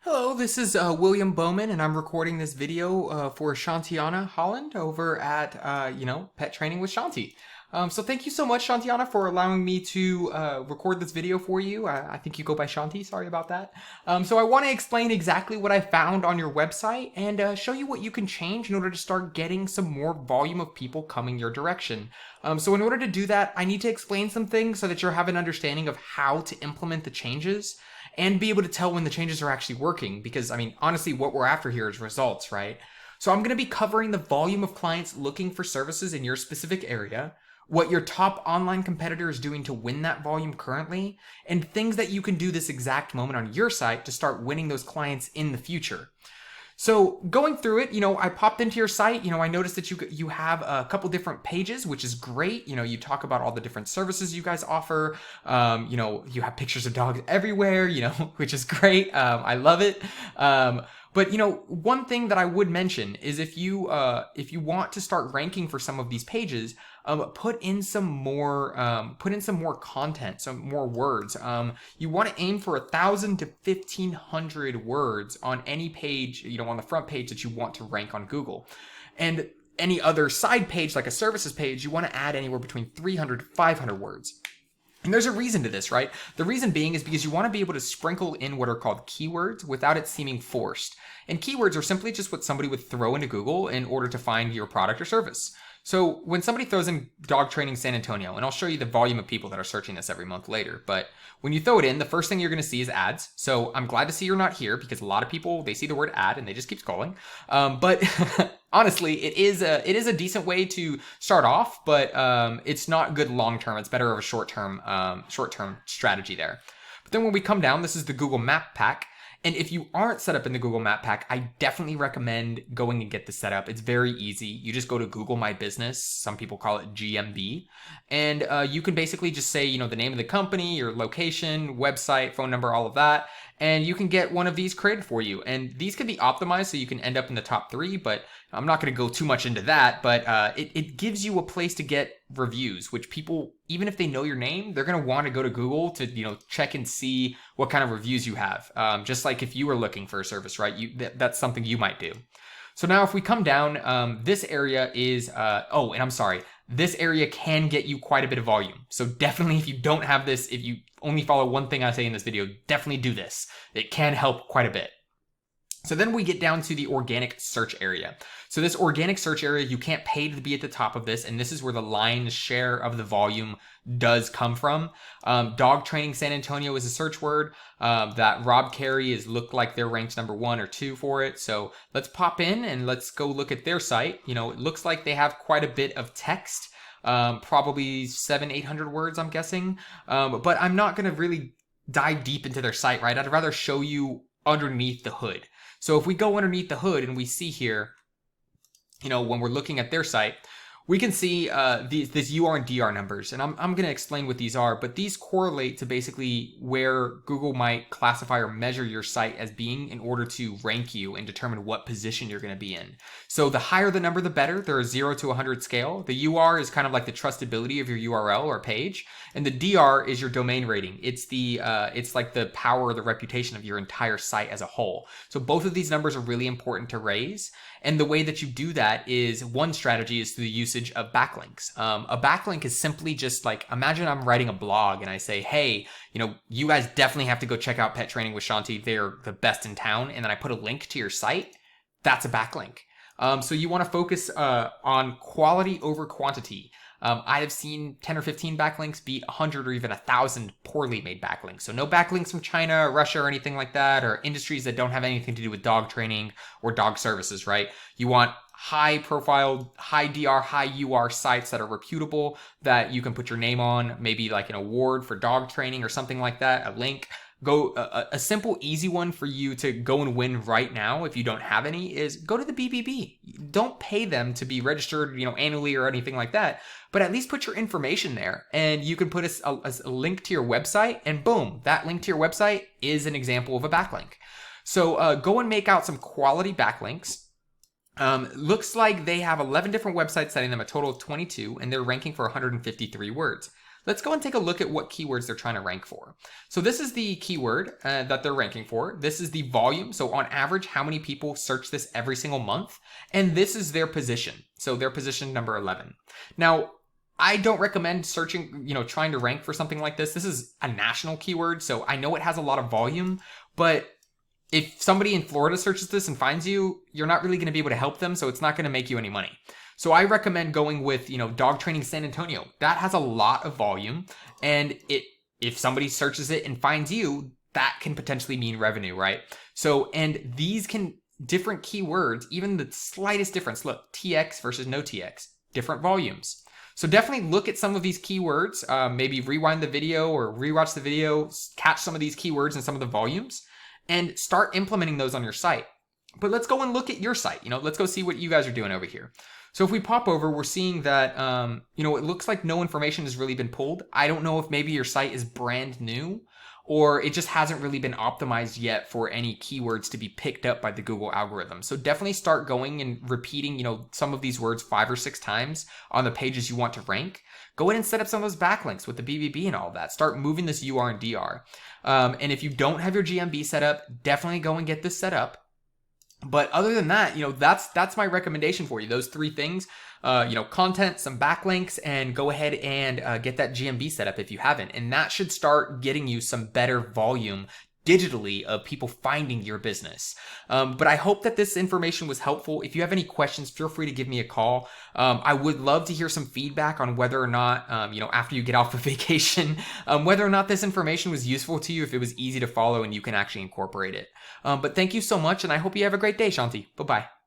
Hello, this is William Bowman, and I'm recording this video for Shantiana Holland over at, Pet Training with Shanti. So thank you so much, Shantiana, for allowing me to record this video for you. I think you go by Shanti, sorry about that. So I want to explain exactly what I found on your website and show you what you can change in order to start getting some more volume of people coming your direction. So in order to do that, I need to explain some things so that you have an understanding of how to implement the changes and be able to tell when the changes are actually working. Because, I mean, honestly, what we're after here is results, right? So I'm going to be covering the volume of clients looking for services in your specific area, what your top online competitor is doing to win that volume currently, and things that you can do this exact moment on your site to start winning those clients in the future. So going through it, I popped into your site. I noticed that you have a couple different pages, which is great. You talk about all the different services you guys offer. You have pictures of dogs everywhere. Which is great. I love it. But one thing that I would mention is if you want to start ranking for some of these pages, put in some more content, some more words. You want to aim for 1,000 to 1,500 words on any page, on the front page that you want to rank on Google. And any other side page, like a services page, you want to add anywhere between 300 to 500 words. And there's a reason to this, right? The reason being is because you want to be able to sprinkle in what are called keywords without it seeming forced. And keywords are simply just what somebody would throw into Google in order to find your product or service. So when somebody throws in dog training San Antonio, and I'll show you the volume of people that are searching this every month later, but when you throw it in, the first thing you're going to see is ads. So I'm glad to see you're not here because a lot of people, they see the word ad and they just keep scrolling. But honestly, it is a decent way to start off, but it's not good long term. It's better of a short term strategy there. But then when we come down, this is the Google Map Pack. And if you aren't set up in the Google Map Pack, I definitely recommend going and get this set up. It's very easy. You just go to Google My Business. Some people call it GMB. And you can basically just say, the name of the company, your location, website, phone number, all of that. And you can get one of these created for you. And these can be optimized so you can end up in the top 3, but I'm not going to go too much into that. But it gives you a place to get reviews, which people, even if they know your name, they're going to want to go to Google to, check and see what kind of reviews you have. Just like if you were looking for a service, right? That's something you might do. So now if we come down, this area is, and I'm sorry, this area can get you quite a bit of volume. So definitely if you don't have this, if you only follow one thing I say in this video, definitely do this. It can help quite a bit. So then we get down to the organic search area. So this organic search area, you can't pay to be at the top of this, and this is where the lion's share of the volume does come from. Dog training San Antonio is a search word that Rob Carey looked like they're ranked number 1 or 2 for it. So let's pop in and let's go look at their site. It looks like they have quite a bit of text, probably 700-800 words, I'm guessing. But I'm not going to really dive deep into their site, right? I'd rather show you underneath the hood. So if we go underneath the hood and we see here, when we're looking at their site, we can see this UR and DR numbers. And I'm going to explain what these are, but these correlate to basically where Google might classify or measure your site as being in order to rank you and determine what position you're going to be in. So the higher the number, the better. They're a 0 to 100 scale. The UR is kind of like the trustability of your URL or page. And the DR is your domain rating. It's it's like the power or the reputation of your entire site as a whole. So both of these numbers are really important to raise. And the way that you do that is, one strategy is through the usage of backlinks. A backlink is simply just like, imagine I'm writing a blog and I say, hey, you guys definitely have to go check out Pet Training with Shanti. They're the best in town. And then I put a link to your site. That's a backlink. So you want to focus on quality over quantity. I have seen 10 or 15 backlinks beat 100 or even 1,000 poorly made backlinks. So no backlinks from China or Russia or anything like that, or industries that don't have anything to do with dog training or dog services, right? You want high profile, high DR, high UR sites that are reputable, that you can put your name on, maybe like an award for dog training or something like that, a link. A simple, easy one for you to go and win right now, if you don't have any, is go to the BBB. Don't pay them to be registered, annually or anything like that, but at least put your information there, and you can put a link to your website, and boom, that link to your website is an example of a backlink. So go and make out some quality backlinks. Looks like they have 11 different websites, setting them a total of 22, and they're ranking for 153 words. let's go and take a look at what keywords they're trying to rank for. So this is the keyword that they're ranking for. This is the volume. So on average, how many people search this every single month? And this is their position. So their position number 11. Now, I don't recommend searching, trying to rank for something like this. This is a national keyword, so I know it has a lot of volume, but if somebody in Florida searches this and finds you, you're not really going to be able to help them, so it's not going to make you any money. So I recommend going with, dog training San Antonio. That has a lot of volume, and if somebody searches it and finds you, that can potentially mean revenue, right? So, and these different keywords, even the slightest difference, look, TX versus no TX, different volumes. So definitely look at some of these keywords, maybe rewind the video or rewatch the video, catch some of these keywords and some of the volumes, and start implementing those on your site. But let's go and look at your site. Let's go see what you guys are doing over here. So if we pop over, we're seeing that, it looks like no information has really been pulled. I don't know if maybe your site is brand new or it just hasn't really been optimized yet for any keywords to be picked up by the Google algorithm. So definitely start going and repeating, some of these words 5 or 6 times on the pages you want to rank. Go ahead and set up some of those backlinks with the BBB and all of that. Start moving this UR and DR. And if you don't have your GMB set up, definitely go and get this set up. But other than that, that's my recommendation for you. Those 3 things, content, some backlinks, and go ahead and get that GMB set up if you haven't. And that should start getting you some better volume digitally of people finding your business. But I hope that this information was helpful. If you have any questions, feel free to give me a call. I would love to hear some feedback on whether or not, after you get off of vacation, whether or not this information was useful to you, if it was easy to follow and you can actually incorporate it. But thank you so much, and I hope you have a great day, Shanti. Bye-bye.